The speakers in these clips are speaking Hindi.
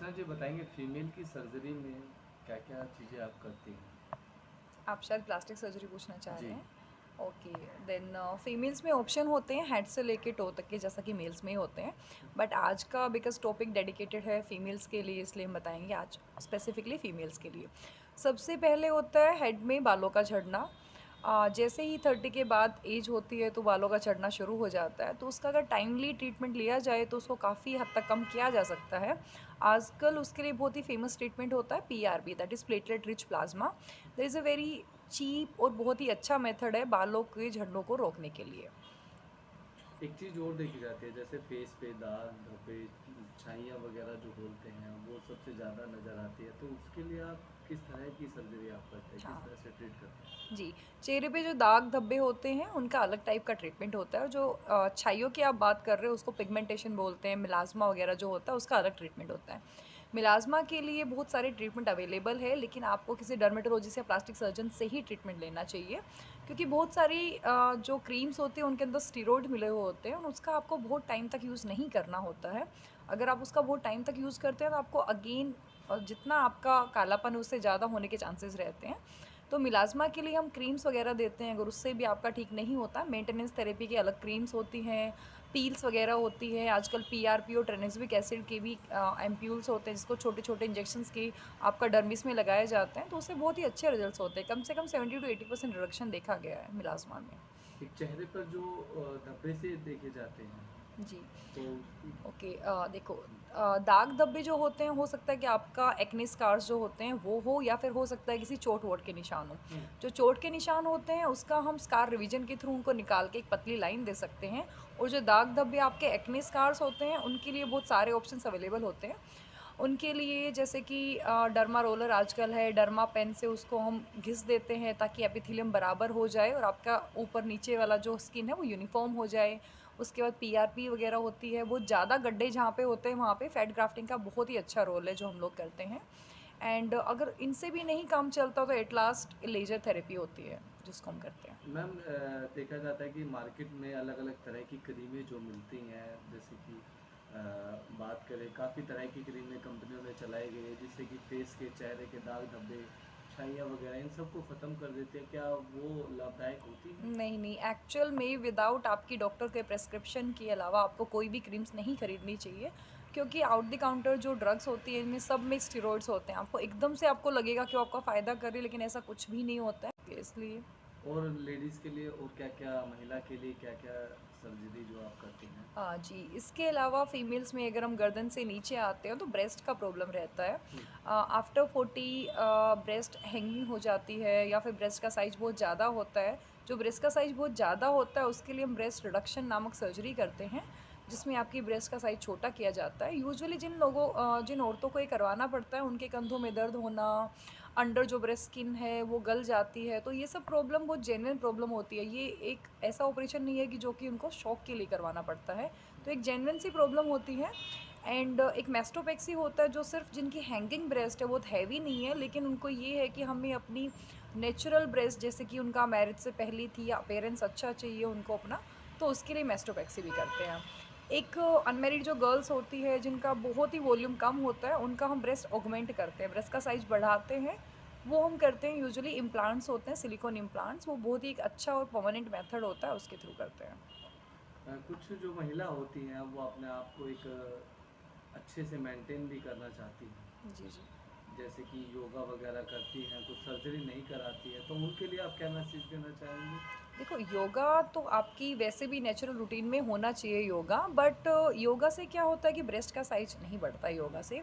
अर्चना जी बताएंगे फीमेल की सर्जरी में क्या क्या चीज़ें आप करती हैं? आप शायद प्लास्टिक सर्जरी पूछना चाह रहे जी। हैं। ओके, देन फीमेल्स में ऑप्शन होते हैं हेड से लेके टो तक के, जैसा कि मेल्स में ही होते हैं। बट आज का बिकॉज टॉपिक डेडिकेटेड है फीमेल्स के लिए, इसलिए हम बताएंगे आज स्पेसिफिकली फीमेल्स के लिए। सबसे पहले होता है हेड में बालों का झड़ना। जैसे ही 30 के बाद एज होती है तो बालों का झड़ना शुरू हो जाता है, तो उसका अगर टाइमली ट्रीटमेंट लिया जाए तो उसको काफ़ी हद तक कम किया जा सकता है। आजकल उसके लिए बहुत ही फेमस ट्रीटमेंट होता है PRP, that is platelet rich plasma. There is a very cheap और बहुत ही अच्छा मेथड है बालों के झड़नों को रोकने के लिए। एक चीज़ और देखी जाती है जैसे फेस पे दाग धब्बे छाइयाँ वगैरह जो बोलते हैं वो सबसे ज़्यादा नज़र आती है, तो उसके लिए आप किस तरह की सर्जरी आप करते हैं, किस हाँ तरह से ट्रीट करते हैं? जी, चेहरे पे जो दाग धब्बे होते हैं उनका अलग टाइप का ट्रीटमेंट होता है, और जो छाइयों की आप बात कर रहे हो उसको पिगमेंटेशन बोलते हैं, मिलाज़्मा वगैरह जो होता है उसका अलग ट्रीटमेंट होता है। मिलाज़्मा के लिए बहुत सारे ट्रीटमेंट अवेलेबल है, लेकिन आपको किसी डर्मेटोलॉजिस्ट या प्लास्टिक सर्जन से ही ट्रीटमेंट लेना चाहिए, क्योंकि बहुत सारी जो क्रीम्स होती हैं उनके अंदर स्टेरॉइड मिले हुए होते हैं और उसका आपको बहुत टाइम तक यूज़ नहीं करना होता है। अगर आप उसका बहुत टाइम तक यूज़ करते हैं तो आपको अगेन जितना आपका कालापन है उससे ज़्यादा होने के चांसेस रहते हैं। तो मिलाज़्मा के लिए हम क्रीम्स वगैरह देते हैं, अगर उससे भी आपका ठीक नहीं होता, मेंटेनेंस थेरेपी की अलग क्रीम्स होती हैं, पील्स वगैरह होती है। आजकल पीआरपी और ट्रांसमिक एसिड के भी एम्प्यूल्स होते हैं, जिसको छोटे-छोटे इंजेक्शंस के आपका डर्मिस में लगाए जाते हैं, तो उससे बहुत ही अच्छे रिजल्ट्स होते हैं। कम से कम 70 टू 80% रिडक्शन देखा गया है मिलाज़्मा में। एक चेहरे पर जो धब्बे से देखे जाते हैं जी। तो उसकी। ओके, देखो, दाग धब्बे जो होते हैं, हो सकता है कि आपका एक्ने स्कार्स जो होते हैं वो हो, या फिर हो सकता है किसी चोट वोट के निशान हो। हम्म। जो चोट के निशान होते हैं उसका हम स्कार रिवीजन के थ्रू उनको निकाल के एक पतली लाइन दे सकते हैं। और जो दाग धब्बे आपके एक्ने स्कार्स होते हैं उनके लिए बहुत सारे ऑप्शंस अवेलेबल होते हैं। उनके लिए जैसे कि डर्मा रोलर आजकल है, डर्मा पेन से उसको हम घिस देते हैं ताकि एपिथेलियम बराबर हो जाए और आपका ऊपर नीचे वाला जो स्किन है वो यूनिफॉर्म हो जाए। उसके बाद पीआरपी वगैरह होती है, बहुत ज़्यादा गड्ढे जहाँ पे होते हैं वहाँ पे फैट ग्राफ्टिंग का बहुत ही अच्छा रोल है जो हम लोग करते हैं। एंड अगर इनसे भी नहीं काम चलता तो एट लास्ट लेजर थेरेपी होती है जिसको हम करते हैं। मैम देखा जाता है कि मार्केट में अलग अलग तरह की क्रीमें जो मिलती हैं, जैसे कि बात करें काफ़ी तरह की क्रीमें कंपनियों ने चलाई गई है जिससे कि फेस के चेहरे के दाग धब्बे छाइयाँ वगैरह इन सबको ख़त्म कर देती है, क्या वो लाभदायक होती हैं? नहीं, नहीं, एक्चुअल में विदाउट आपकी डॉक्टर के प्रिस्क्रिप्शन के अलावा आपको कोई भी क्रीम्स नहीं खरीदनी चाहिए, क्योंकि आउट द काउंटर जो ड्रग्स होती है इनमें सब में स्टेरॉइड्स होते हैं। आपको एकदम से आपको लगेगा कि वो आपका फ़ायदा कर रही है, लेकिन ऐसा कुछ भी नहीं होता है, इसलिए। और लेडीज़ के लिए और क्या क्या, महिला के लिए क्या क्या सर्जरी जो आप करती हैं? हाँ जी, इसके अलावा फीमेल्स में अगर हम गर्दन से नीचे आते हैं तो ब्रेस्ट का प्रॉब्लम रहता है। हम्म। आफ्टर 40 ब्रेस्ट हैंगिंग हो जाती है, या फिर ब्रेस्ट का साइज़ बहुत ज़्यादा होता है। जो ब्रेस्ट का साइज़ बहुत ज़्यादा होता है उसके लिए हम ब्रेस्ट रिडक्शन नामक सर्जरी करते हैं, जिसमें आपकी ब्रेस्ट का साइज़ छोटा किया जाता है। यूजुअली जिन औरतों को ये करवाना पड़ता है उनके कंधों में दर्द होना, अंडर जो ब्रेस्ट स्किन है वो गल जाती है, तो ये सब प्रॉब्लम बहुत जेन्युइन प्रॉब्लम होती है। ये एक ऐसा ऑपरेशन नहीं है कि जो कि उनको शौक के लिए करवाना पड़ता है, तो एक जेन्युइन सी प्रॉब्लम होती है। एंड एक मेस्टोपेक्सी होता है जो सिर्फ जिनकी हैंगिंग ब्रेस्ट है, बहुत हैवी नहीं है, लेकिन उनको ये है कि हमें अपनी नेचुरल ब्रेस्ट, जैसे कि उनका मैरिज से पहली थी या अपेयरेंस अच्छा चाहिए उनको अपना, तो उसके लिए मेस्टोपेक्सी भी करते हैं। एक अनमेरिड जो गर्ल्स होती है जिनका बहुत ही वॉल्यूम कम होता है, उनका हम ब्रेस्ट ऑगमेंट करते हैं, ब्रेस्ट का साइज़ बढ़ाते हैं। वो हम करते हैं, यूजुअली इम्प्लांट्स होते हैं, सिलिकॉन इम्प्लांट्स, वो बहुत ही एक अच्छा और परमानेंट मेथड होता है, उसके थ्रू करते हैं। कुछ जो महिला होती हैं वो अपने आप को एक अच्छे से मेंटेन भी करना चाहती हैं, जी, जी। जैसे कि योगा वगैरह करती हैं, कुछ सर्जरी नहीं कराती है, तो उनके लिए आप क्या मैसेज देना चाहेंगे? देखो, योगा तो आपकी वैसे भी नेचुरल रूटीन में होना चाहिए योगा, बट योगा से क्या होता है कि ब्रेस्ट का साइज नहीं बढ़ता है योगा से।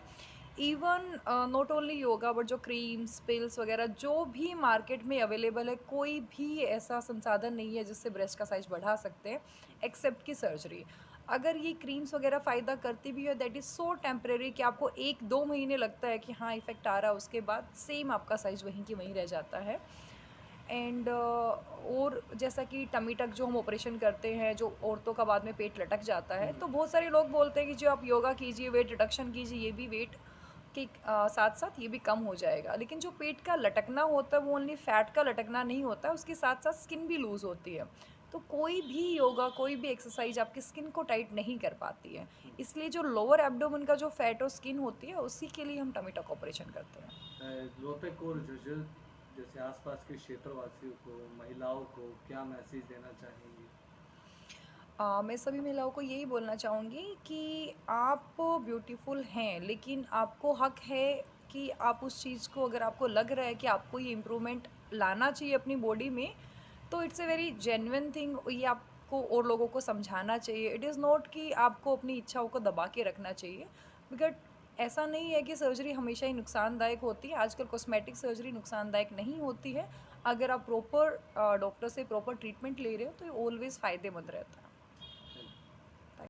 Even not only yoga, but जो क्रीम्स पिल्स वगैरह जो भी मार्केट में अवेलेबल है, कोई भी ऐसा संसाधन नहीं है जिससे ब्रेस्ट का साइज बढ़ा सकते हैं, एक्सेप्ट की सर्जरी। अगर ये क्रीम्स वगैरह फ़ायदा करती भी है, दैट इज़ सो टेम्परेरी कि आपको 1-2 महीने लगता है कि हाँ इफ़ेक्ट आ रहा है, उसके बाद सेम आपका साइज़ वहीं की वहीं रह जाता है। एंड और जैसा कि टमी टक जो हम ऑपरेशन करते हैं, जो औरतों का बाद में पेट लटक जाता है, तो बहुत सारे लोग बोलते हैं कि जो आप योगा कीजिए, वेट रिडक्शन कीजिए, ये भी वेट के साथ साथ ये भी कम हो जाएगा। लेकिन जो पेट का लटकना होता है वो ओनली फैट का लटकना नहीं होता है, उसके साथ साथ स्किन भी लूज़ होती है। तो कोई भी योगा, कोई भी एक्सरसाइज आपकी स्किन को टाइट नहीं कर पाती है। हुँ। इसलिए जो लोअर एब्डोमेन का जो फैट और स्किन होती है, उसी के लिए हम टमी टक ऑपरेशन करते हैं। रोहतक और झज्जर जैसे आसपास के क्षेत्रवासियों को, महिलाओं को क्या मैसेज देना चाहेंगी? मैं सभी महिलाओं को यही बोलना चाहूँगी कि आप ब्यूटीफुल हैं, लेकिन आपको हक है कि आप उस चीज़ को, अगर आपको लग रहा है कि आपको ये इम्प्रूवमेंट लाना चाहिए अपनी बॉडी में, तो it's a very genuine thing. ये आपको और लोगों को समझाना चाहिए। इट इज़ नॉट कि आपको अपनी इच्छाओं को दबा के रखना चाहिए। बिकॉज़ ऐसा नहीं है कि सर्जरी हमेशा ही नुकसानदायक होती है। आजकल कॉस्मेटिक सर्जरी नुकसानदायक नहीं होती है। अगर आप प्रॉपर डॉक्टर से प्रॉपर ट्रीटमेंट ले रहे हो, तो ये ऑलवेज़ फ़ायदेमंद रहता है।